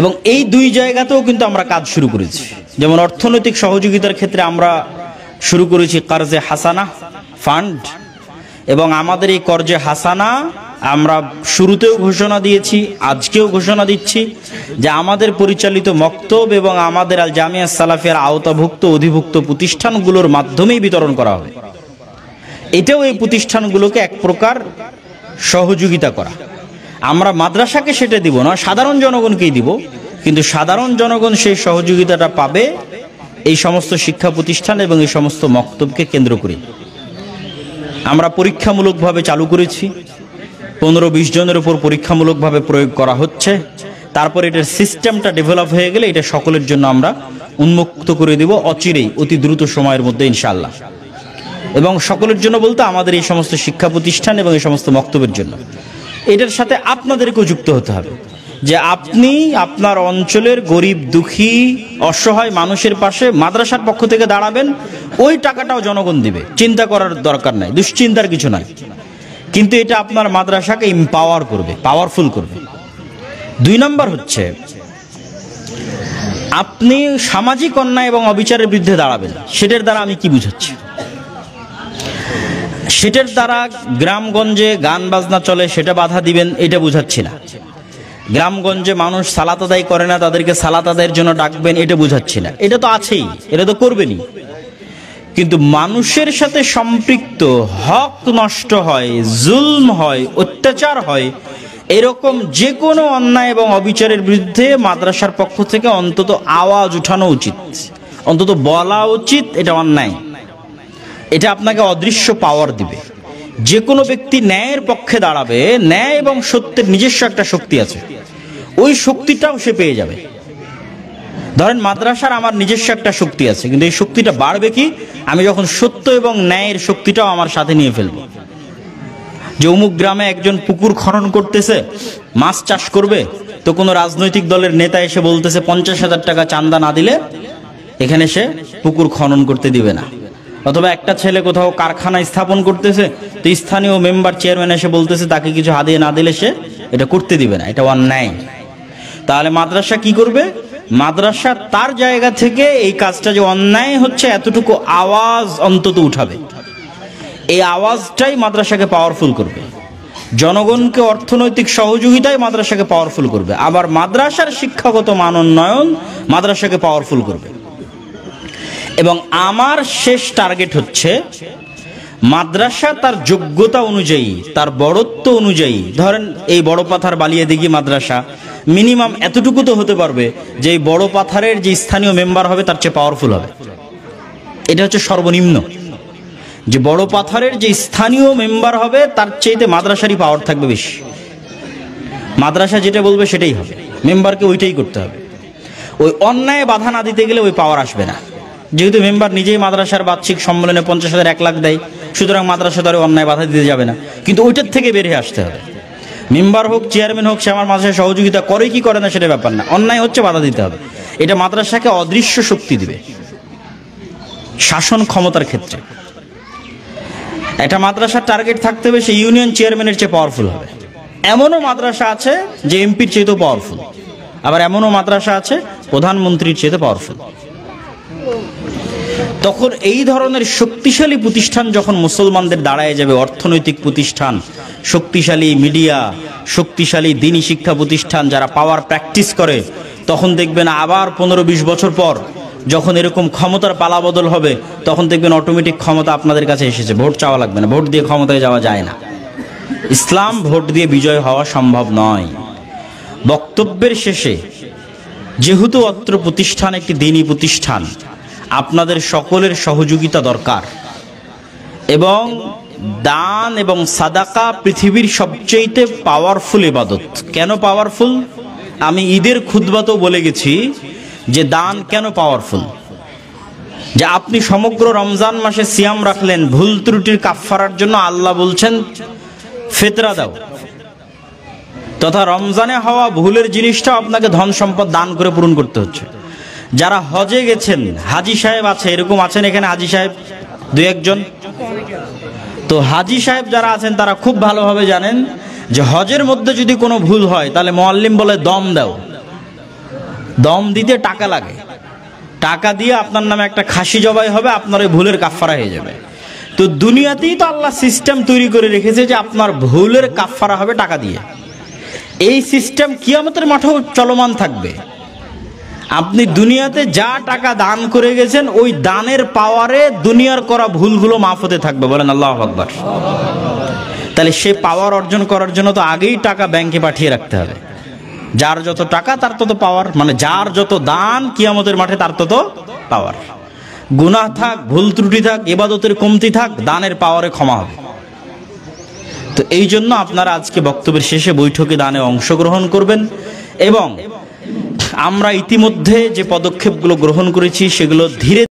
S1: এবং এই 2 জায়গাতেও কিন্তু আমরা কাজ শুরু করেছি। যেমন অর্থনৈতিক সহযোগিতার ক্ষেত্রে আমরা শুরু করেছি কর্জে হাসানা ফান্ড, এবং আমাদের এই কর্জে হাসানা আমরা শুরুতেও ঘোষণা দিয়েছি, আজকেও ঘোষণা দিচ্ছি যে আমাদের পরিচালিত মক্তব এবং আমাদের আল জামিয়া সালাফিয়ার আওতাভুক্ত অধিভুক্ত প্রতিষ্ঠানগুলোর মাধ্যমেই বিতরণ করা হবে। এটাও এই প্রতিষ্ঠানগুলোকে এক প্রকার সহযোগিতা করা। আমরা মাদ্রাসাকে সেটা দিব না, সাধারণ জনগণকেই দিব, কিন্তু সাধারণ জনগণ সেই সহযোগিতাটা পাবে এই সমস্ত শিক্ষা প্রতিষ্ঠান এবং এই সমস্ত মক্তবকে কেন্দ্র করে। আমরা পরীক্ষামূলকভাবে চালু করেছি, 15-20 জনের উপর পরীক্ষামূলকভাবে প্রয়োগ করা হচ্ছে। তারপর এটার সিস্টেমটা ডেভেলপ হয়ে গেলে এটা সকলের জন্য আমরা উন্মুক্ত করে দেব অচিরেই, অতি দ্রুত সময়ের মধ্যে ইনশাআল্লাহ। এবং সকলের জন্য বলতে আমাদের এই সমস্ত শিক্ষা প্রতিষ্ঠান এবং এই সমস্ত মক্তবের জন্য। এটার সাথে আপনাদেরকেও যুক্ত হতে হবে। যে আপনি আপনার অঞ্চলের গরিব দুঃখী অসহায় মানুষের পাশে মাদ্রাসার পক্ষ থেকে দাঁড়াবেন, ওই টাকাটাও জনগণ দিবে, চিন্তা করার দরকার নাই, দুশ্চিন্তার কিছু নাই। কিন্তু এটা আপনার মাদ্রাসাকে এম্পাওয়ার করবে, পাওয়ারফুল করবে। 2 নম্বর হচ্ছে আপনি সামাজিক অন্যায় এবং অবিচারের বিরুদ্ধে দাঁড়াবেন। সেটার দ্বারা আমি কি বুঝাচ্ছি? সেটার দ্বারা গ্রামগঞ্জে গান বাজনা চলে সেটা বাধা দিবেন, এটা বুঝাচ্ছি না। গ্রামগঞ্জে মানুষ সালাত আদায় করে না, তাদেরকে সালাত আদায়ের জন্য ডাকবেন, এটা বুঝাচ্ছি না। এটা তো আছেই, এটা তো করবেনই। কিন্তু মানুষের সাথে সম্পৃক্ত, হক নষ্ট হয়, জুলম হয়, অত্যাচার হয়, এরকম যে কোনো অন্যায় এবং অবিচারের বিরুদ্ধে মাদ্রাসার পক্ষ থেকে অন্তত আওয়াজ উঠানো উচিত, অন্তত বলা উচিত এটা অন্যায়। এটা আপনাকে অদৃশ্য পাওয়ার দিবে। যে কোনো ব্যক্তি ন্যায়ের পক্ষে দাঁড়াবে, ন্যায় এবং সত্যের নিজস্ব একটা শক্তি আছে, ওই শক্তিটাও সে পেয়ে যাবে। ধরেন মাদ্রাসার আমার নিজস্ব একটা শক্তি আছে, কিন্তু এই শক্তিটা বাড়বে কি আমি যখন সত্য এবং ন্যায়ের শক্তিটাও আমার সাথে নিয়ে ফেলবো। যে অমুক গ্রামে একজন পুকুর খনন করতেছে, মাছ চাষ করবে, তো কোনো রাজনৈতিক দলের নেতা এসে বলতেছে 50,000 টাকা চাঁদা না দিলে এখানে সে পুকুর খনন করতে দিবে না। অথবা একটা ছেলে কোথাও কারখানা স্থাপন করতেছে, তো স্থানীয় মেম্বার চেয়ারম্যান এসে বলতেছে তাকে কিছু হাদিয়া না দিলে সে এটা করতে দিবে না, এটা অন্যায়। তাহলে মাদ্রাসা কি করবে? মাদ্রাসা তার জায়গা থেকে এই কাজটা যে অন্যায় হচ্ছে এতটুকু আওয়াজ অন্তত উঠাবে। এই আওয়াজটাই মাদ্রাসাকে পাওয়ারফুল করবে। জনগণকে অর্থনৈতিক সহযোগিতায় মাদ্রাসাকে পাওয়ারফুল করবে। আবার মাদ্রাসার শিক্ষাগত মান উন্নয়ন মাদ্রাসাকে পাওয়ারফুল করবে। এবং আমার শেষ টার্গেট হচ্ছে মাদ্রাসা তার যোগ্যতা অনুযায়ী, তার বড়ত্ব অনুযায়ী, ধরেন এই বড় পাথার বালিয়াদিঘি মাদ্রাসা মিনিমাম এতটুকু তো হতে পারবে যে এই বড় পাথারের যে স্থানীয় মেম্বার হবে তার চেয়ে পাওয়ারফুল হবে। এটা হচ্ছে সর্বনিম্ন, যে বড় পাথারের যে স্থানীয় মেম্বার হবে তার চাইতে মাদ্রাসারই পাওয়ার থাকবে বেশি। মাদ্রাসা যেটা বলবে সেটাই হবে, মেম্বারকে ওইটাই করতে হবে। ওই অন্যায় বাধা না দিতে গেলে ওই পাওয়ার আসবে না। যেহেতু মেম্বার নিজেই মাদ্রাসার বার্ষিক সম্মেলনে 50,000 1 লাখ দেয়, সুতরাং মাদ্রাসা দ্বারা অন্যায় বাধা দিতে যাবে না, কিন্তু ওইটার থেকে বেরিয়ে আসতে হবে। মেম্বার হোক চেয়ারম্যান হোক, সে আমার মাদ্রাসায় সহযোগিতা করে কি করে না সেটা ব্যাপার না, অন্যায় হচ্ছে বাধা দিতে হবে। এটা মাদ্রাসাকে অদৃশ্য শক্তি দিবে শাসন ক্ষমতার ক্ষেত্রে। একটা মাদ্রাসার টার্গেট থাকতে হবে সে ইউনিয়ন চেয়ারম্যানের চেয়ে পাওয়ারফুল হবে। এমনও মাদ্রাসা আছে যে এমপির চেয়েও পাওয়ারফুল, আবার এমনও মাদ্রাসা আছে প্রধানমন্ত্রীর চেয়ে পাওয়ারফুল। তখন এই ধরনের শক্তিশালী প্রতিষ্ঠান যখন মুসলমানদের দাঁড়ায় যাবে, অর্থনৈতিক প্রতিষ্ঠান, শক্তিশালী মিডিয়া, শক্তিশালী দ্বীনি শিক্ষা প্রতিষ্ঠান যারা পাওয়ার প্র্যাকটিস করে, তখন দেখবেন আবার 15-20 বছর পর যখন এরকম ক্ষমতার পালাবদল হবে, তখন দেখবেন অটোমেটিক ক্ষমতা আপনাদের কাছে এসেছে। ভোট চাওয়া লাগবে না, ভোট দিয়ে ক্ষমতায় যাওয়া যায় না। ইসলাম ভোট দিয়ে বিজয় হওয়া সম্ভব নয়। বক্তব্যের শেষে, যেহেতু অত্র প্রতিষ্ঠান একটি দ্বীনি প্রতিষ্ঠান, আপনাদের সকলের সহযোগিতা দরকার। এবং দান এবং সাদাকা পৃথিবীর সবচেয়ে পাওয়ারফুল ইবাদত। কেন পাওয়ারফুল? আমি ঈদের খুতবাতেও বলে গেছি যে দান কেন পাওয়ারফুল। যে আপনি সমগ্র রমজান মাসে সিয়াম রাখলেন, ভুল ত্রুটির কাফফারার জন্য আল্লাহ বলছেন ফিতরা দাও, তথা রমজানে হওয়া ভুলের জিনিসটা আপনাকে ধন সম্পদ দান করে পূরণ করতে হচ্ছে। যারা হজে গেছেন, হাজি সাহেব আছে, এরকম আছেন এখানে হাজি সাহেব 2-1 জন, তো হাজি সাহেব যারা আছেন তারা খুব ভালোভাবে জানেন যে হজের মধ্যে যদি কোনো ভুল হয় তাহলে মুআল্লিম বলে দম দাও। দম দিতে টাকা লাগে, টাকা দিয়ে আপনার নামে একটা খাসি জবাই হবে, আপনার ওই ভুলের কাফফারা হয়ে যাবে। তো দুনিয়াতেই তো আল্লাহ সিস্টেম তৈরি করে রেখেছে যে আপনার ভুলের কাফফারা হবে টাকা দিয়ে। এই সিস্টেম কিয়ামতের মাঠেও চলমান থাকবে। আপনি দুনিয়াতে যা টাকা দান করে গেছেন, ওই দানের পাওয়ারে দুনিয়ার করা ভুলগুলো মাফ হতে থাকবে। বলেন আল্লাহু আকবার। তাহলে সে পাওয়ার অর্জন করার জন্য তো আগেই টাকা ব্যাংকে পাঠিয়ে রাখতে হবে। যার যত টাকা তার তত পাওয়ার, মানে যার যত দান কিয়ামতের মাঠে তার তত পাওয়ার। গুনাহ থাক, ভুল ত্রুটি থাক, ইবাদতের কমতি থাক, দানের পাওয়ারে ক্ষমা হবে। তো এই জন্য আপনারা আজকে বক্তব্যের শেষে বৈঠকে দানে অংশগ্রহণ করবেন। এবং আমরা ইতিমধ্যে যে পদক্ষেপগুলো গ্রহণ করেছি সেগুলো ধীরে